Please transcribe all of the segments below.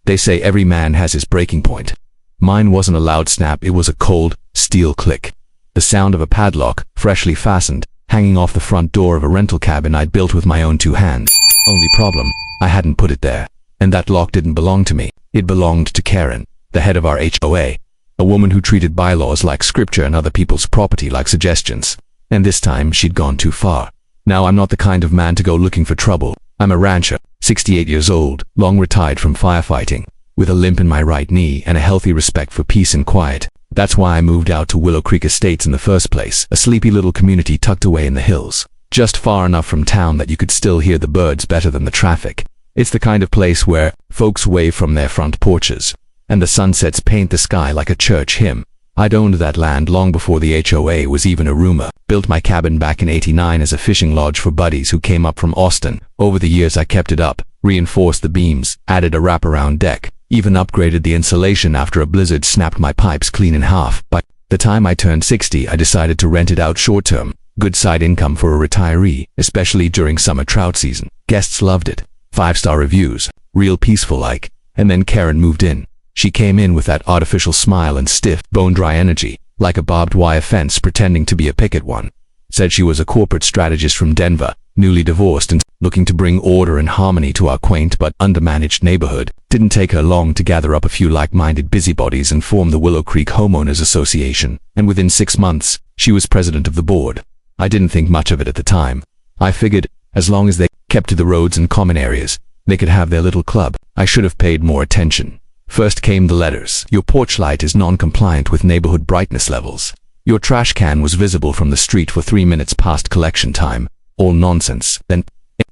They say every man has his breaking point. Mine wasn't a loud snap, it was a cold, steel click. The sound of a padlock, freshly fastened, hanging off the front door of a rental cabin I'd built with my own 2 hands. Only problem, I hadn't put it there. And that lock didn't belong to me. It belonged to Karen, the head of our HOA. A woman who treated bylaws like scripture and other people's property like suggestions. And this time, she'd gone too far. Now I'm not the kind of man to go looking for trouble. I'm a rancher, 68 years old, long retired from firefighting, with a limp in my right knee and a healthy respect for peace and quiet. That's why I moved out to Willow Creek Estates in the first place, a sleepy little community tucked away in the hills, just far enough from town that you could still hear the birds better than the traffic. It's the kind of place where folks wave from their front porches, and the sunsets paint the sky like a church hymn. I'd owned that land long before the HOA was even a rumor. Built my cabin back in '89 as a fishing lodge for buddies who came up from Austin. Over the years I kept it up, reinforced the beams, added a wraparound deck, even upgraded the insulation after a blizzard snapped my pipes clean in half. By the time I turned 60, I decided to rent it out short-term. Good side income for a retiree, especially during summer trout season. Guests loved it. 5-star reviews, real peaceful like. And then Karen moved in. She came in with that artificial smile and stiff, bone-dry energy, like a barbed wire fence pretending to be a picket one. Said she was a corporate strategist from Denver, newly divorced and looking to bring order and harmony to our quaint but undermanaged neighborhood. Didn't take her long to gather up a few like-minded busybodies and form the Willow Creek Homeowners Association, and within 6 months, she was president of the board. I didn't think much of it at the time. I figured, as long as they kept to the roads and common areas, they could have their little club. I should have paid more attention. First came the letters. Your porch light is non-compliant with neighborhood brightness levels. Your trash can was visible from the street for 3 minutes past collection time. All nonsense. Then,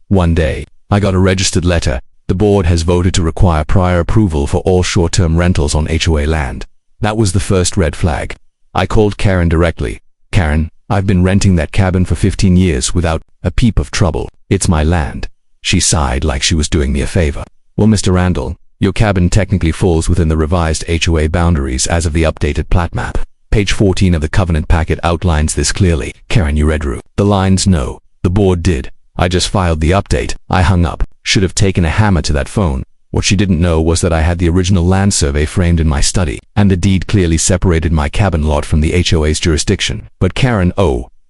one day, I got a registered letter. The board has voted to require prior approval for all short-term rentals on HOA land. That was the first red flag. I called Karen directly. Karen, I've been renting that cabin for 15 years without a peep of trouble. It's my land. She sighed like she was doing me a favor. Well, Mr. Randall, your cabin technically falls within the revised HOA boundaries as of the updated plat map. Page 14 of the covenant packet outlines this clearly. Karen, you read through the lines? No. The board did. I just filed the update. I hung up. Should have taken a hammer to that phone. What she didn't know was that I had the original land survey framed in my study, and the deed clearly separated my cabin lot from the HOA's jurisdiction. But Karen,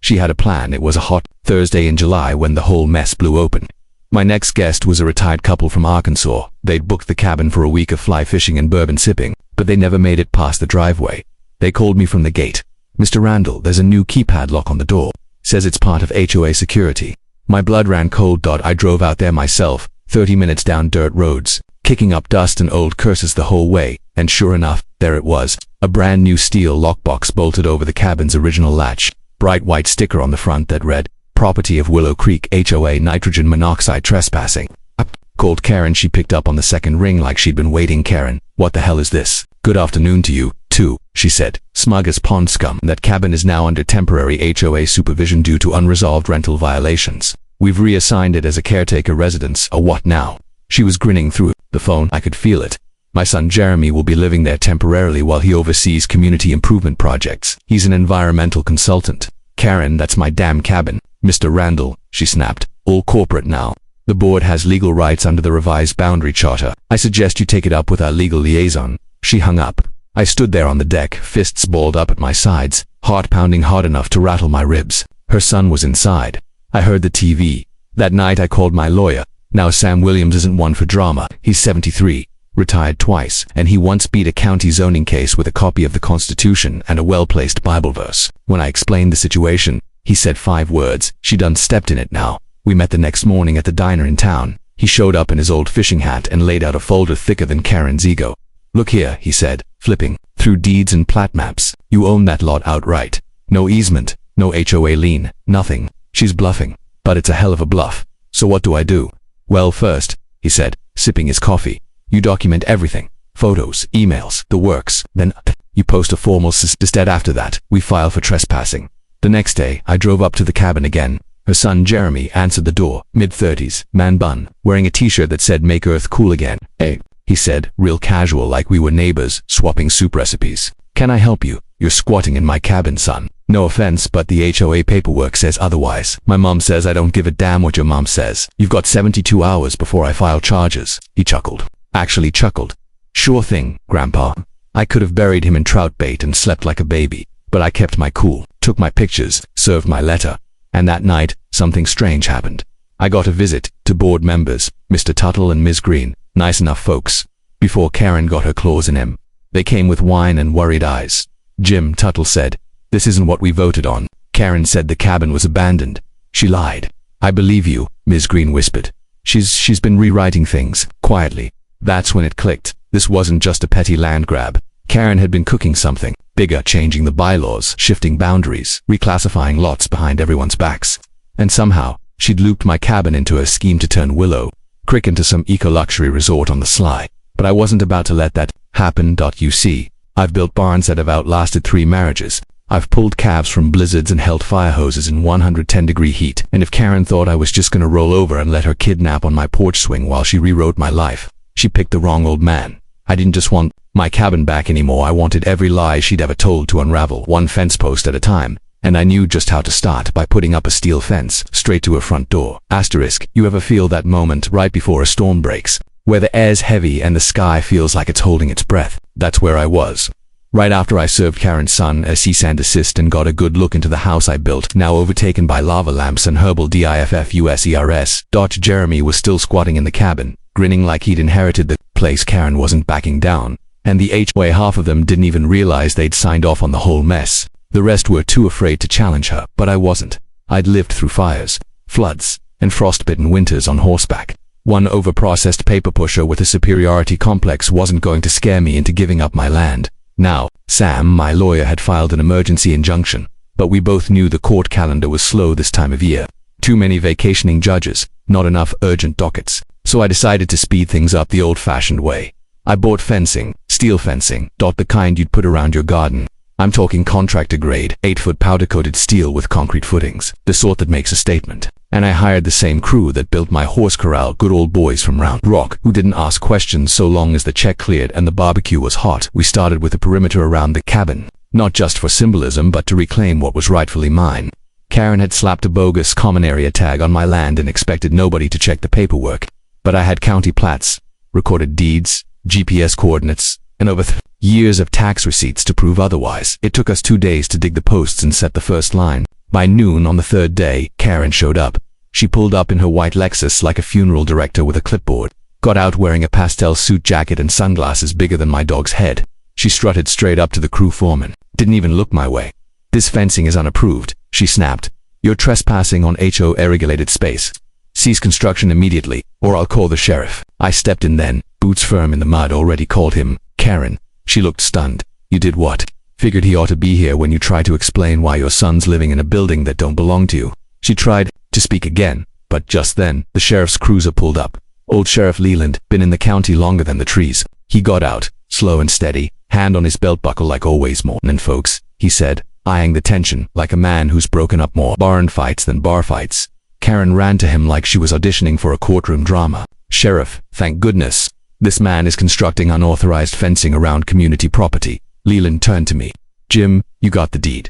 she had a plan. It was a hot Thursday in July when the whole mess blew open. My next guest was a retired couple from Arkansas. They'd booked the cabin for a week of fly fishing and bourbon sipping, but they never made it past the driveway. They called me from the gate. Mr. Randall, there's a new keypad lock on the door. Says it's part of HOA security. My blood ran cold. I drove out there myself, 30 minutes down dirt roads, kicking up dust and old curses the whole way, and sure enough, there it was. A brand new steel lockbox bolted over the cabin's original latch. Bright white sticker on the front that read, Property of Willow Creek HOA nitrogen monoxide trespassing. I called Karen. She picked up on the second ring like she'd been waiting. Karen, what the hell is this? Good afternoon to you, too, she said. Smug as pond scum. That cabin is now under temporary HOA supervision due to unresolved rental violations. We've reassigned it as a caretaker residence. A what now? She was grinning through the phone. I could feel it. My son Jeremy will be living there temporarily while he oversees community improvement projects. He's an environmental consultant. Karen, that's my damn cabin. Mr. Randall, she snapped. All corporate now. The board has legal rights under the revised boundary charter. I suggest you take it up with our legal liaison. She hung up. I stood there on the deck, fists balled up at my sides, heart pounding hard enough to rattle my ribs. Her son was inside. I heard the TV. That night I called my lawyer. Now Sam Williams isn't one for drama. He's 73, retired twice, and he once beat a county zoning case with a copy of the Constitution and a well-placed Bible verse. When I explained the situation, he said 5 words. She done stepped in it now. We met the next morning at the diner in town. He showed up in his old fishing hat and laid out a folder thicker than Karen's ego. Look here, he said, flipping through deeds and plat maps. You own that lot outright. No easement, no HOA lien, nothing. She's bluffing, but it's a hell of a bluff. So what do I do? Well, first, he said, sipping his coffee, you document everything. Photos, emails, the works. Then you post a formal instead. After that, we file for trespassing. The next day, I drove up to the cabin again. Her son Jeremy answered the door, mid-30s, man bun, wearing a t-shirt that said Make Earth Cool Again. Hey, he said, real casual like we were neighbors, swapping soup recipes. Can I help you? You're squatting in my cabin, son. No offense, but the HOA paperwork says otherwise. My mom says I don't give a damn what your mom says. You've got 72 hours before I file charges. He chuckled. Actually chuckled. Sure thing, Grandpa. I could have buried him in trout bait and slept like a baby, but I kept my cool, took my pictures, served my letter, and that night, something strange happened. I got a visit to board members, Mr. Tuttle and Ms. Green, nice enough folks. Before Karen got her claws in him, they came with wine and worried eyes. Jim Tuttle said, "This isn't what we voted on." Karen said the cabin was abandoned. She lied. "I believe you," Ms. Green whispered. She's been rewriting things, quietly. That's when it clicked. This wasn't just a petty land grab. Karen had been cooking something bigger, changing the bylaws, shifting boundaries, reclassifying lots behind everyone's backs. And somehow, she'd looped my cabin into a scheme to turn Willow Creek into some eco-luxury resort on the sly. But I wasn't about to let that happen. You see, I've built barns that have outlasted 3 marriages. I've pulled calves from blizzards and held fire hoses in 110-degree heat. And if Karen thought I was just gonna roll over and let her kidnap on my porch swing while she rewrote my life, she picked the wrong old man. I didn't just want my cabin back anymore. I wanted every lie she'd ever told to unravel, one fence post at a time. And I knew just how to start, by putting up a steel fence straight to her front door. Asterisk, you ever feel that moment right before a storm breaks, where the air's heavy and the sky feels like it's holding its breath? That's where I was. Right after I served Karen's son a cease and desist and got a good look into the house I built, now overtaken by lava lamps and herbal diffusers. Jeremy was still squatting in the cabin, grinning like he'd inherited the place. Karen wasn't backing down, and the HOA, half of them didn't even realize they'd signed off on the whole mess. The rest were too afraid to challenge her, but I wasn't. I'd lived through fires, floods, and frostbitten winters on horseback. One overprocessed paper pusher with a superiority complex wasn't going to scare me into giving up my land. Now, Sam, my lawyer, had filed an emergency injunction, but we both knew the court calendar was slow this time of year. Too many vacationing judges, not enough urgent dockets. So I decided to speed things up the old-fashioned way. I bought fencing, steel fencing, the kind you'd put around your garden. I'm talking contractor-grade, 8-foot powder-coated steel with concrete footings, the sort that makes a statement. And I hired the same crew that built my horse corral, good old boys from Round Rock, who didn't ask questions so long as the check cleared and the barbecue was hot. We started with a perimeter around the cabin, not just for symbolism but to reclaim what was rightfully mine. Karen had slapped a bogus common area tag on my land and expected nobody to check the paperwork. But I had county plats, recorded deeds, GPS coordinates, and over years of tax receipts to prove otherwise. It took us 2 days to dig the posts and set the first line. By noon on the 3rd day, Karen showed up. She pulled up in her white Lexus like a funeral director with a clipboard, got out wearing a pastel suit jacket and sunglasses bigger than my dog's head. She strutted straight up to the crew foreman, didn't even look my way. "This fencing is unapproved," she snapped. "You're trespassing on HOA regulated space. Cease construction immediately, or I'll call the sheriff." I stepped in then, boots firm in the mud. Already called him Karen. She looked stunned. "You did what?" "Figured he ought to be here when you try to explain why your son's living in a building that don't belong to you." She tried to speak again, but just then, the sheriff's cruiser pulled up. Old Sheriff Leland, been in the county longer than the trees. He got out, slow and steady, hand on his belt buckle like always. "Mornin', folks," he said, eyeing the tension like a man who's broken up more barn fights than bar fights. Karen ran to him like she was auditioning for a courtroom drama. "Sheriff, thank goodness. This man is constructing unauthorized fencing around community property." Leland turned to me. "Jim, you got the deed."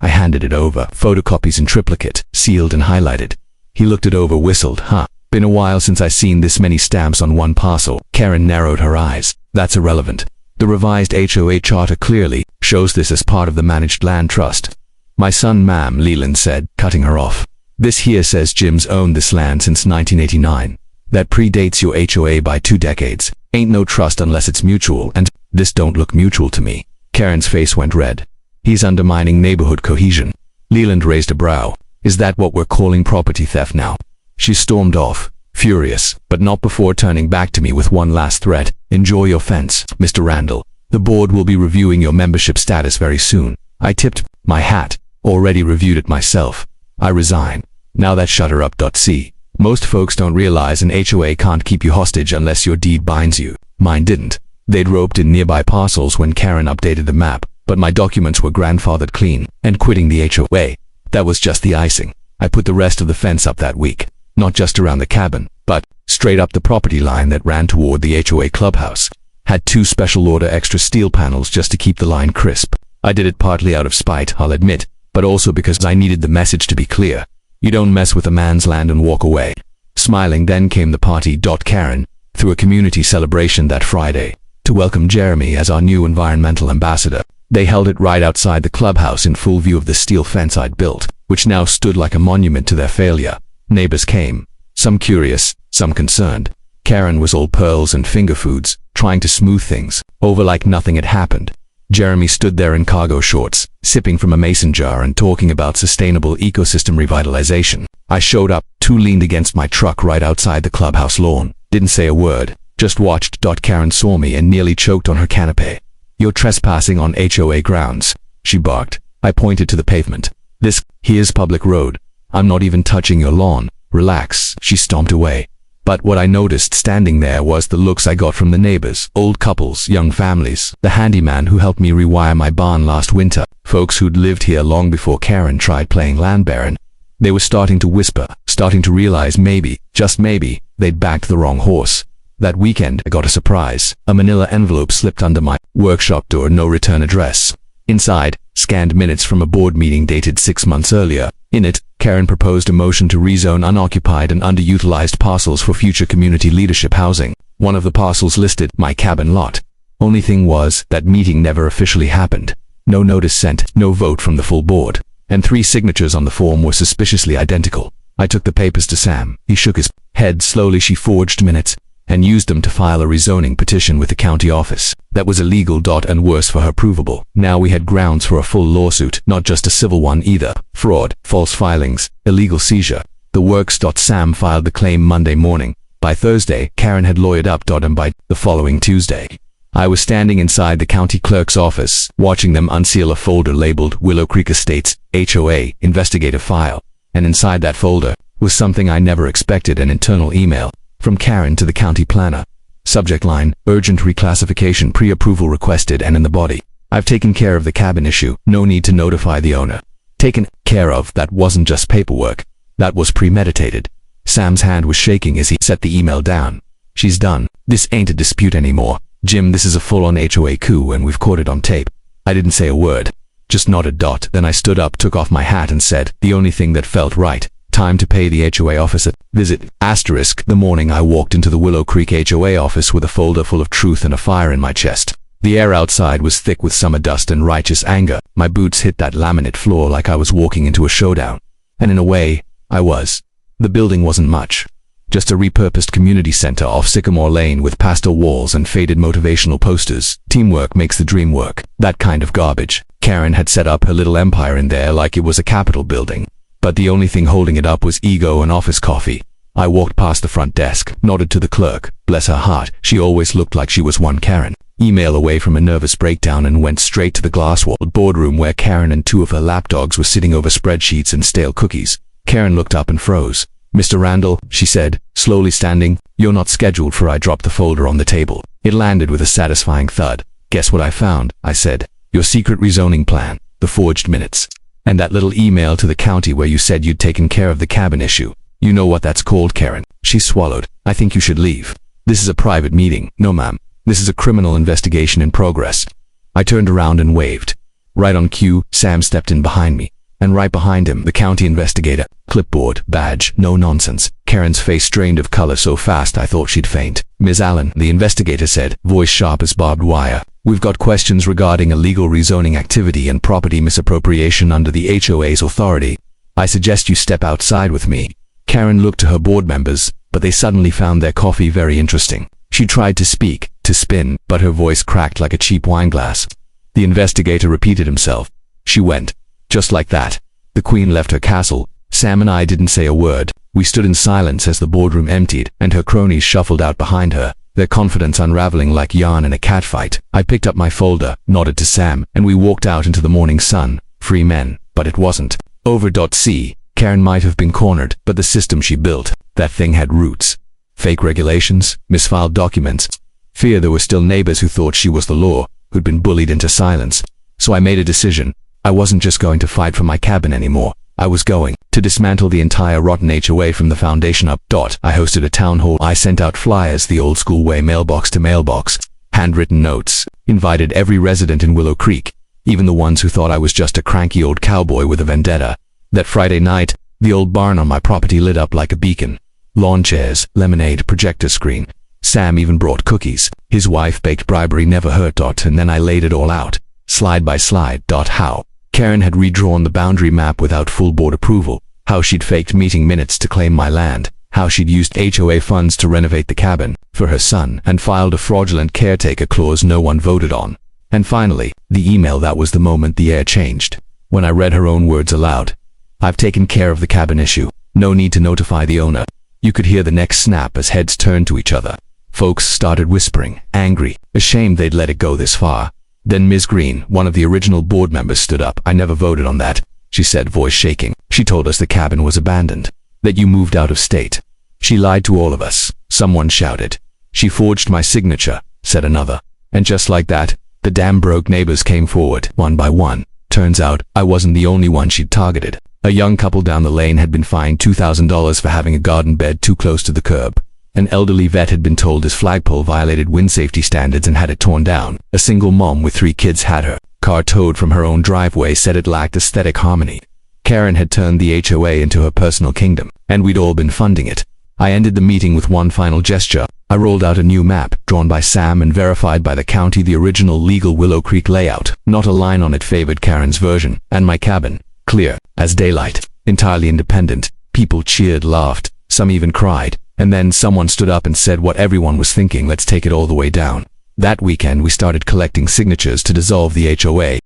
I handed it over, photocopies in triplicate, sealed and highlighted. He looked it over, whistled. Been a while since I seen this many stamps on one parcel." Karen narrowed her eyes. "That's irrelevant. The revised HOA charter clearly shows this as part of the managed land trust." "My son, ma'am," Leland said, cutting her off. "This here says Jim's owned this land since 1989. That predates your HOA by 2 decades. Ain't no trust unless it's mutual, and this don't look mutual to me." Karen's face went red. "He's undermining neighborhood cohesion." Leland raised a brow. "Is that what we're calling property theft now?" She stormed off, furious, but not before turning back to me with one last threat. "Enjoy your fence, Mr. Randall. The board will be reviewing your membership status very soon." I tipped my hat. "Already reviewed it myself. I resign." Now that shut her up. See, most folks don't realize an HOA can't keep you hostage unless your deed binds you. Mine didn't. They'd roped in nearby parcels when Karen updated the map, but my documents were grandfathered clean, and quitting the HOA, that was just the icing. I put the rest of the fence up that week, not just around the cabin, but straight up the property line that ran toward the HOA clubhouse. Had 2 special order extra steel panels just to keep the line crisp. I did it partly out of spite, I'll admit, but also because I needed the message to be clear. You don't mess with a man's land and walk away. Smiling, then came the party. Karen threw a community celebration that Friday to welcome Jeremy as our new environmental ambassador. They held it right outside the clubhouse in full view of the steel fence I'd built, which now stood like a monument to their failure. Neighbors came, some curious, some concerned. Karen was all pearls and finger foods, trying to smooth things over like nothing had happened. Jeremy stood there in cargo shorts, sipping from a mason jar and talking about sustainable ecosystem revitalization. I showed up, leaned against my truck right outside the clubhouse lawn. Didn't say a word, just watched. Karen saw me and nearly choked on her canapé. "You're trespassing on HOA grounds," she barked. I pointed to the pavement. Here's public road. I'm not even touching your lawn. Relax." She stomped away. But what I noticed standing there was the looks I got from the neighbors, old couples, young families, the handyman who helped me rewire my barn last winter, folks who'd lived here long before Karen tried playing land baron. They were starting to whisper, starting to realize maybe, just maybe, they'd backed the wrong horse. That weekend, I got a surprise. A manila envelope slipped under my workshop door, no return address. Inside, scanned minutes from a board meeting dated 6 months earlier. In it, Karen proposed a motion to rezone unoccupied and underutilized parcels for future community leadership housing. One of the parcels listed my cabin lot. Only thing was, that meeting never officially happened. No notice sent, no vote from the full board, and 3 signatures on the form were suspiciously identical. I took the papers to Sam. He shook his head slowly. She forged minutes and used them to file a rezoning petition with the county office. That was illegal. And worse for her, provable. Now we had grounds for a full lawsuit, not just a civil one either. Fraud, false filings, illegal seizure. The works. Sam filed the claim Monday morning. By Thursday, Karen had lawyered up. And by the following Tuesday, I was standing inside the county clerk's office, watching them unseal a folder labeled Willow Creek Estates, HOA, investigative file. And inside that folder was something I never expected, an internal email from Karen to the county planner. Subject line, urgent reclassification, pre-approval requested, and in the body, "I've taken care of the cabin issue, no need to notify the owner." Taken care of, that wasn't just paperwork. That was premeditated. Sam's hand was shaking as he set the email down. "She's done. This ain't a dispute anymore. Jim, this is a full-on HOA coup and we've caught it on tape." I didn't say a word, just nodded. Then I stood up, took off my hat and said, the only thing that felt right. Time to pay the HOA office a visit. The morning I walked into the Willow Creek HOA office with a folder full of truth and a fire in my chest. The air outside was thick with summer dust and righteous anger. My boots hit that laminate floor like I was walking into a showdown. And in a way, I was. The building wasn't much. Just a repurposed community center off Sycamore Lane with pastel walls and faded motivational posters. Teamwork makes the dream work. That kind of garbage. Karen had set up her little empire in there like it was a Capitol building. But the only thing holding it up was ego and office coffee. I walked past the front desk, nodded to the clerk. Bless her heart, she always looked like she was one Karen. Email away from a nervous breakdown, and went straight to the glass-walled boardroom where Karen and 2 of her lapdogs were sitting over spreadsheets and stale cookies. Karen looked up and froze. "Mr. Randall," she said, slowly standing, "you're not scheduled for." I dropped the folder on the table. It landed with a satisfying thud. "Guess what I found?" I said. "Your secret rezoning plan, the forged minutes, and that little email to the county where you said you'd taken care of the cabin issue. You know what that's called, Karen?" She swallowed. "I think you should leave. This is a private meeting." "No, ma'am. This is a criminal investigation in progress." I turned around and waved. Right on cue, Sam stepped in behind me. And right behind him, the county investigator. Clipboard, badge, no nonsense. Karen's face drained of color so fast I thought she'd faint. "Ms. Allen," the investigator said, voice sharp as barbed wire, "we've got questions regarding illegal rezoning activity and property misappropriation under the HOA's authority. I suggest you step outside with me." Karen looked to her board members, but they suddenly found their coffee very interesting. She tried to speak, to spin, but her voice cracked like a cheap wine glass. The investigator repeated himself. She went. Just like that. The Queen left her castle. Sam and I didn't say a word. We stood in silence as the boardroom emptied, and her cronies shuffled out behind her, their confidence unraveling like yarn in a catfight. I picked up my folder, nodded to Sam, and we walked out into the morning sun. Free men. But it wasn't over. Karen might have been cornered, but the system she built, that thing had roots. Fake regulations, misfiled documents. Fear there were still neighbors who thought she was the law, who'd been bullied into silence. So I made a decision. I wasn't just going to fight for my cabin anymore. I was going to dismantle the entire rotten HOA from the foundation up. I hosted a town hall. I sent out flyers the old school way, mailbox to mailbox, handwritten notes, invited every resident in Willow Creek, even the ones who thought I was just a cranky old cowboy with a vendetta. That Friday night, the old barn on my property lit up like a beacon. lawn chairs, lemonade, projector screen. Sam even brought cookies. His wife baked bribery never hurt. And then I laid it all out, slide by slide. How Karen had redrawn the boundary map without full board approval. How she'd faked meeting minutes to claim my land. How she'd used HOA funds to renovate the cabin for her son and filed a fraudulent caretaker clause no one voted on. And finally, the email. That was the moment the air changed. When I read her own words aloud. I've taken care of the cabin issue. No need to notify the owner. You could hear the neck snap as heads turned to each other. Folks started whispering, angry, ashamed they'd let it go this far. Then Ms. Green, one of the original board members, stood up. I never voted on that, she said, voice shaking. She told us the cabin was abandoned, that you moved out of state. She lied to all of us, someone shouted. She forged my signature, said another. And just like that, the damn broke neighbors came forward, one by one. Turns out, I wasn't the only one she'd targeted. A young couple down the lane had been fined $2,000 for having a garden bed too close to the curb. An elderly vet had been told his flagpole violated wind safety standards and had it torn down. A single mom with 3 kids had her car towed from her own driveway, said it lacked aesthetic harmony. Karen had turned the HOA into her personal kingdom, and we'd all been funding it. I ended the meeting with one final gesture. I rolled out a new map, drawn by Sam and verified by the county, the original legal Willow Creek layout. Not a line on it favored Karen's version, and my cabin, clear as daylight, entirely independent. People cheered, laughed, some even cried. And then someone stood up and said what everyone was thinking: let's take it all the way down. That weekend we started collecting signatures to dissolve the HOA.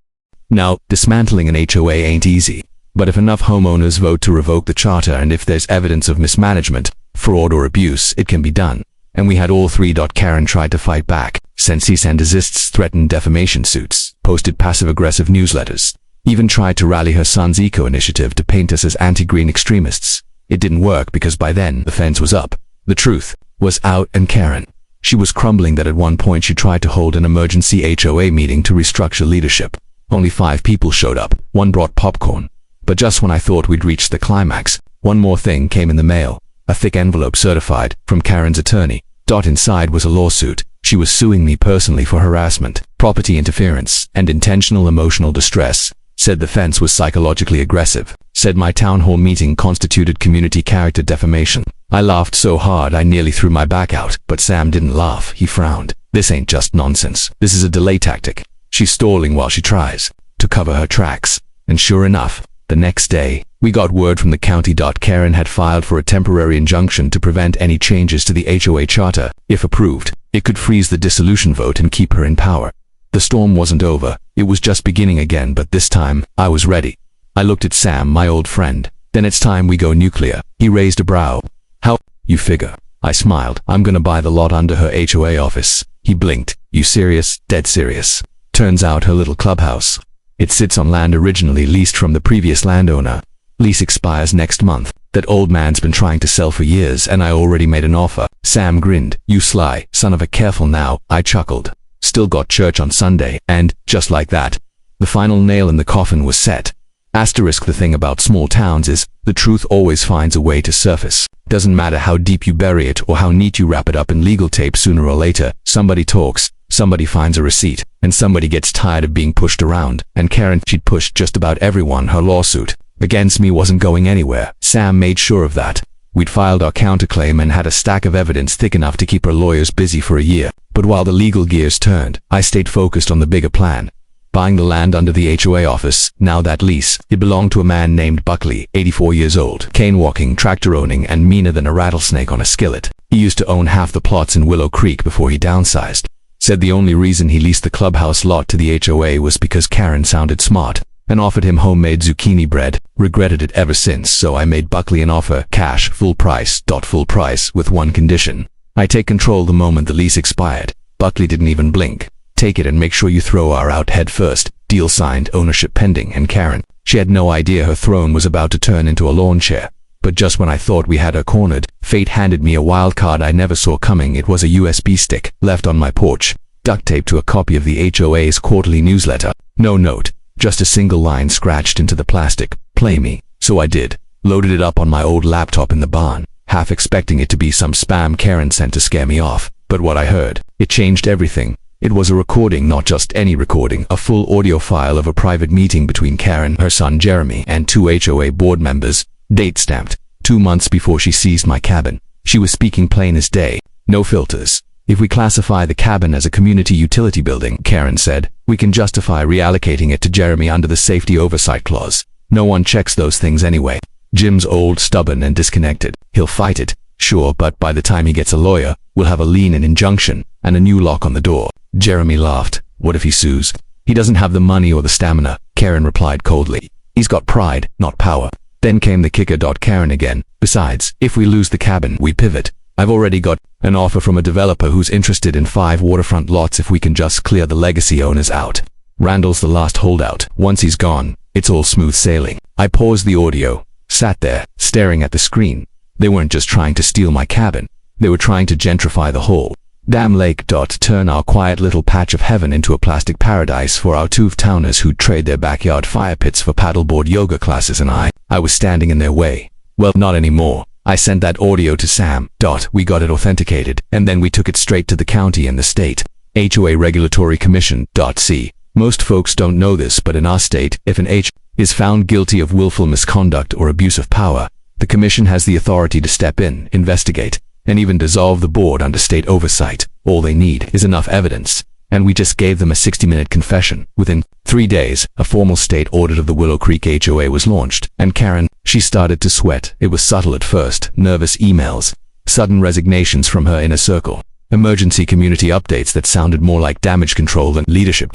Now, dismantling an HOA ain't easy, but if enough homeowners vote to revoke the charter and if there's evidence of mismanagement, fraud or abuse, it can be done. And we had all three. Karen tried to fight back, sent cease and desists, threatened defamation suits, posted passive-aggressive newsletters, even tried to rally her son's eco-initiative to paint us as anti-green extremists. It didn't work because by then the fence was up. The truth was out, and Karen, she was crumbling. That at one point she tried to hold an emergency HOA meeting to restructure leadership. Only 5 people showed up. 1 brought popcorn. But just when I thought we'd reached the climax, one more thing came in the mail. A thick envelope certified from Karen's attorney. Inside was a lawsuit. She was suing me personally for harassment, property interference, and intentional emotional distress. Said the fence was psychologically aggressive. Said my town hall meeting constituted community character defamation. I laughed so hard I nearly threw my back out, but Sam didn't laugh. He frowned. This ain't just nonsense. This is a delay tactic. She's stalling while she tries to cover her tracks. And sure enough, the next day, we got word from the county. Karen had filed for a temporary injunction to prevent any changes to the HOA charter. If approved, it could freeze the dissolution vote and keep her in power. The storm wasn't over. It was just beginning again, but this time, I was ready. I looked at Sam, my old friend. Then it's time we go nuclear. He raised a brow. How? You figure. I smiled. I'm gonna buy the lot under her HOA office. He blinked. You serious? Dead serious. Turns out her little clubhouse. It sits on land originally leased from the previous landowner. Lease expires next month. That old man's been trying to sell for years, and I already made an offer. Sam grinned. You sly son of a. Careful now. I chuckled. Still got church on Sunday, and, just like that, the final nail in the coffin was set. Asterisk, the thing about small towns is, the truth always finds a way to surface. Doesn't matter how deep you bury it or how neat you wrap it up in legal tape, sooner or later, somebody talks, somebody finds a receipt, and somebody gets tired of being pushed around. And Karen, she'd pushed just about everyone. Her lawsuit against me wasn't going anywhere. Sam made sure of that. We'd filed our counterclaim and had a stack of evidence thick enough to keep her lawyers busy for a year. But while the legal gears turned, I stayed focused on the bigger plan. Buying the land under the HOA office. Now that lease, it belonged to a man named Buckley, 84 years old, cane-walking, tractor-owning, and meaner than a rattlesnake on a skillet. He used to own half the plots in Willow Creek before he downsized. Said the only reason he leased the clubhouse lot to the HOA was because Karen sounded smart and offered him homemade zucchini bread. Regretted it ever since, so I made Buckley an offer, cash, full price, with one condition. I take control the moment the lease expired. Buckley didn't even blink. Take it and make sure you throw her out head first. Deal signed, ownership pending. And Karen, she had no idea her throne was about to turn into a lawn chair. But just when I thought we had her cornered, fate handed me a wild card I never saw coming. It was a USB stick, left on my porch, duct taped to a copy of the HOA's quarterly newsletter. No note, just a single line scratched into the plastic. Play me. So I did. Loaded it up on my old laptop in the barn, half expecting it to be some spam Karen sent to scare me off. But what I heard, it changed everything. It was a recording, not just any recording, a full audio file of a private meeting between Karen, her son Jeremy, and 2 HOA board members, date stamped, 2 months before she seized my cabin. She was speaking plain as day, no filters. If we classify the cabin as a community utility building, Karen said, we can justify reallocating it to Jeremy under the safety oversight clause. No one checks those things anyway. Jim's old, stubborn, and disconnected. He'll fight it, sure, but by the time he gets a lawyer, we'll have a lien and injunction, and a new lock on the door. Jeremy laughed. What if he sues? He doesn't have the money or the stamina, Karen replied coldly. He's got pride, not power. Then came the kicker. Karen again. Besides, if we lose the cabin, we pivot. I've already got an offer from a developer who's interested in 5 waterfront lots if we can just clear the legacy owners out. Randall's the last holdout. Once he's gone, it's all smooth sailing. I paused the audio, sat there, staring at the screen. They weren't just trying to steal my cabin. They were trying to gentrify the whole damn lake. Turn our quiet little patch of heaven into a plastic paradise for our two-towners who'd trade their backyard fire pits for paddleboard yoga classes, and I was standing in their way. Well, not anymore. I sent that audio to Sam. We got it authenticated, and then we took it straight to the county and the state. HOA Regulatory Commission. See, most folks don't know this, but in our state, if an H is found guilty of willful misconduct or abuse of power, the commission has the authority to step in, investigate, and even dissolve the board under state oversight. All they need is enough evidence. And we just gave them a 60-minute confession. Within 3 days, a formal state audit of the Willow Creek HOA was launched, and Karen, she started to sweat. It was subtle at first, nervous emails, sudden resignations from her inner circle, emergency community updates that sounded more like damage control than leadership.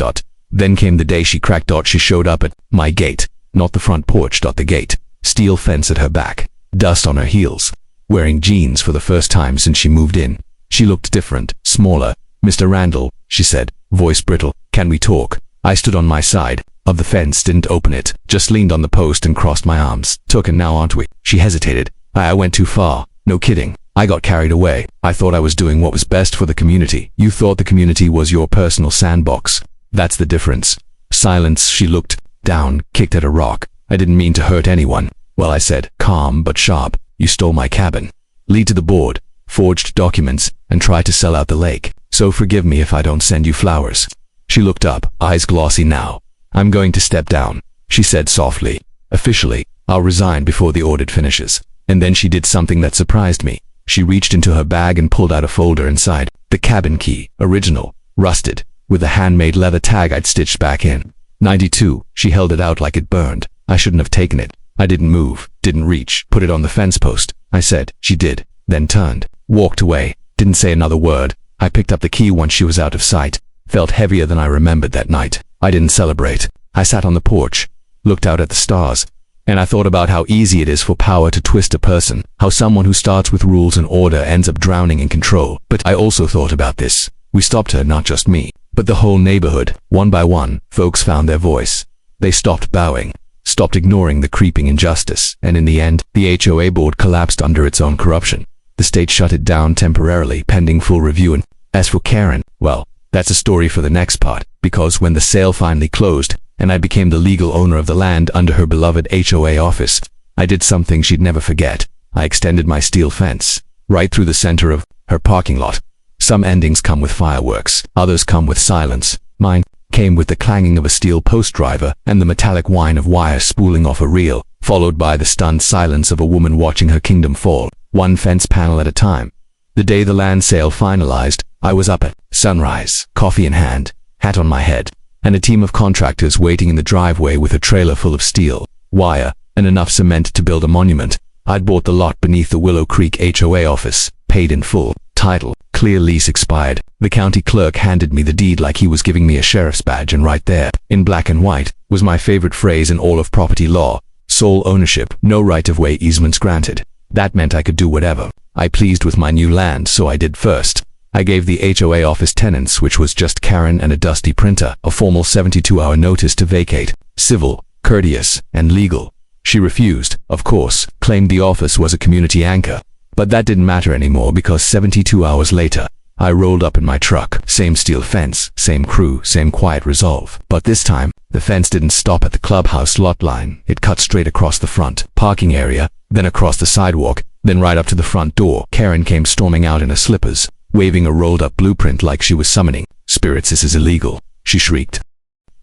Then came the day she cracked. She showed up at my gate, not the front porch. The gate, steel fence at her back, dust on her heels, wearing jeans for the first time since she moved in. She looked different, smaller. Mr. Randall, she said, voice brittle, can we talk? I stood on my side of the fence, didn't open it, just leaned on the post and crossed my arms. Took, now aren't we? She hesitated. I went too far. No kidding. I got carried away. I thought I was doing what was best for the community. You thought the community was your personal sandbox. That's the difference. Silence. She looked down, kicked at a rock. I didn't mean to hurt anyone. Well, I said, calm but sharp. You stole my cabin. Lead to the board, forged documents, and tried to sell out the lake. So forgive me if I don't send you flowers. She looked up, eyes glossy now. I'm going to step down, she said softly. Officially, I'll resign before the audit finishes. And then she did something that surprised me. She reached into her bag and pulled out a folder inside. The cabin key, original, rusted, with a handmade leather tag I'd stitched back in. 92, she held it out like it burned. I shouldn't have taken it. I didn't move, didn't reach, put it on the fence post. I said, she did, then turned, walked away, didn't say another word. I picked up the key once she was out of sight. Felt heavier than I remembered that night. I didn't celebrate. I sat on the porch, looked out at the stars, and I thought about how easy it is for power to twist a person, how someone who starts with rules and order ends up drowning in control. But I also thought about this. We stopped her, not just me, but the whole neighborhood. One by one, folks found their voice. They stopped bowing, stopped ignoring the creeping injustice, and in the end, the HOA board collapsed under its own corruption. The state shut it down temporarily, pending full review. And as for Karen, well, that's a story for the next part, because when the sale finally closed, and I became the legal owner of the land under her beloved HOA office, I did something she'd never forget. I extended my steel fence, right through the center of her parking lot. Some endings come with fireworks, others come with silence. Mine came with the clanging of a steel post driver and the metallic whine of wire spooling off a reel, followed by the stunned silence of a woman watching her kingdom fall, one fence panel at a time. The day the land sale finalized, I was up at sunrise, coffee in hand, hat on my head, and a team of contractors waiting in the driveway with a trailer full of steel, wire, and enough cement to build a monument. I'd bought the lot beneath the Willow Creek HOA office, paid in full, title, clear, lease expired. The county clerk handed me the deed like he was giving me a sheriff's badge, and right there, in black and white, was my favorite phrase in all of property law: sole ownership, no right-of-way easements granted. That meant I could do whatever I pleased with my new land, so I did. First, I gave the HOA office tenants, which was just Karen and a dusty printer, a formal 72-hour notice to vacate. Civil, courteous, and legal. She refused, of course, claimed the office was a community anchor. But that didn't matter anymore, because 72 hours later, I rolled up in my truck. Same steel fence, same crew, same quiet resolve. But this time, the fence didn't stop at the clubhouse lot line. It cut straight across the front parking area, then across the sidewalk, then right up to the front door. Karen came storming out in her slippers, waving a rolled-up blueprint like she was summoning spirits. This is illegal, she shrieked.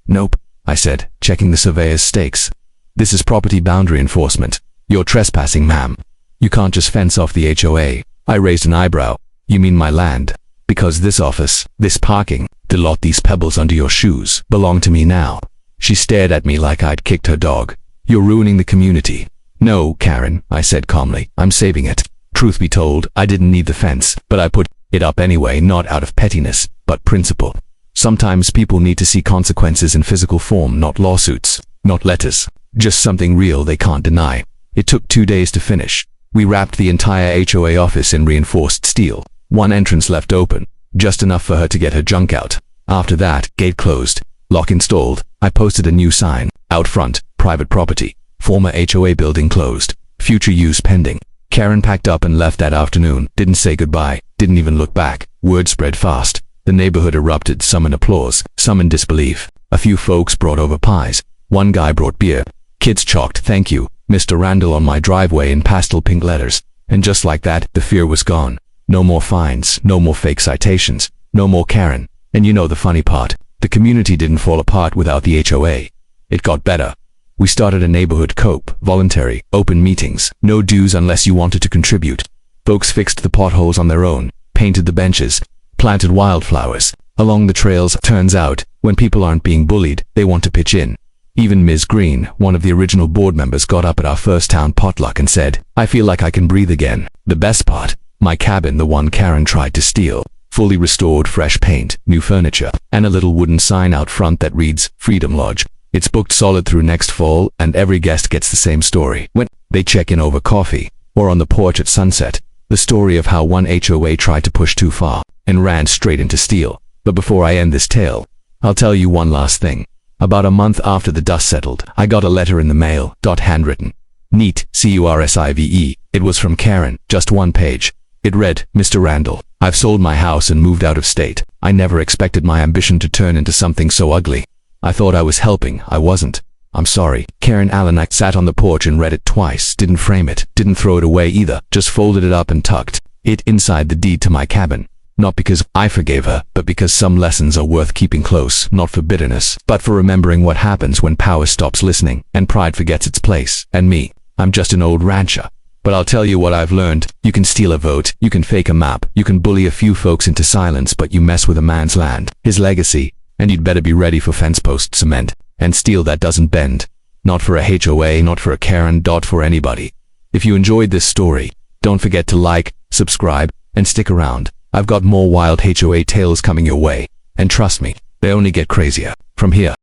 Nope, I said, checking the surveyor's stakes. This is property boundary enforcement. You're trespassing, ma'am. You can't just fence off the HOA. I raised an eyebrow. You mean my land? Because this office, this parking, the lot, these pebbles under your shoes, belong to me now. She stared at me like I'd kicked her dog. You're ruining the community. No, Karen, I said calmly, I'm saving it. Truth be told, I didn't need the fence, but I put it up anyway, not out of pettiness, but principle. Sometimes people need to see consequences in physical form, not lawsuits, not letters, just something real they can't deny. It took 2 days to finish. We wrapped the entire HOA office in reinforced steel. One entrance left open, just enough for her to get her junk out. After that, gate closed, lock installed. I posted a new sign, out front, private property, former HOA building closed, future use pending. Karen packed up and left that afternoon, didn't say goodbye, didn't even look back. Word spread fast. The neighborhood erupted, some in applause, some in disbelief. A few folks brought over pies. One guy brought beer. Kids chalked "Thank you, Mr. Randall" on my driveway in pastel pink letters. And just like that, the fear was gone. No more fines, no more fake citations, no more Karen. And you know the funny part, the community didn't fall apart without the HOA. It got better. We started a neighborhood COP, voluntary, open meetings, no dues unless you wanted to contribute. Folks fixed the potholes on their own, painted the benches, planted wildflowers along the trails. Turns out, when people aren't being bullied, they want to pitch in. Even Ms. Green, one of the original board members, got up at our first town potluck and said, "I feel like I can breathe again." The best part, my cabin, the one Karen tried to steal, fully restored, fresh paint, new furniture, and a little wooden sign out front that reads Freedom Lodge. It's booked solid through next fall, and every guest gets the same story when they check in over coffee or on the porch at sunset. The story of how one HOA tried to push too far and ran straight into steel. But before I end this tale, I'll tell you one last thing. About a month after the dust settled, I got a letter in the mail, handwritten. Neat, CURSIVE. It was from Karen, just one page. It read, "Mr. Randall, I've sold my house and moved out of state. I never expected my ambition to turn into something so ugly. I thought I was helping, I wasn't. I'm sorry." Karen Allen. I sat on the porch and read it twice, didn't frame it, didn't throw it away either, just folded it up and tucked it inside the deed to my cabin. Not because I forgave her, but because some lessons are worth keeping close, not for bitterness, but for remembering what happens when power stops listening and pride forgets its place. And me, I'm just an old rancher. But I'll tell you what I've learned. You can steal a vote, you can fake a map, you can bully a few folks into silence, but you mess with a man's land, his legacy, and you'd better be ready for fence post cement and steel that doesn't bend. Not for a HOA, not for a Karen, for anybody. If you enjoyed this story, don't forget to like, subscribe, and stick around. I've got more wild HOA tales coming your way, and trust me, they only get crazier from here.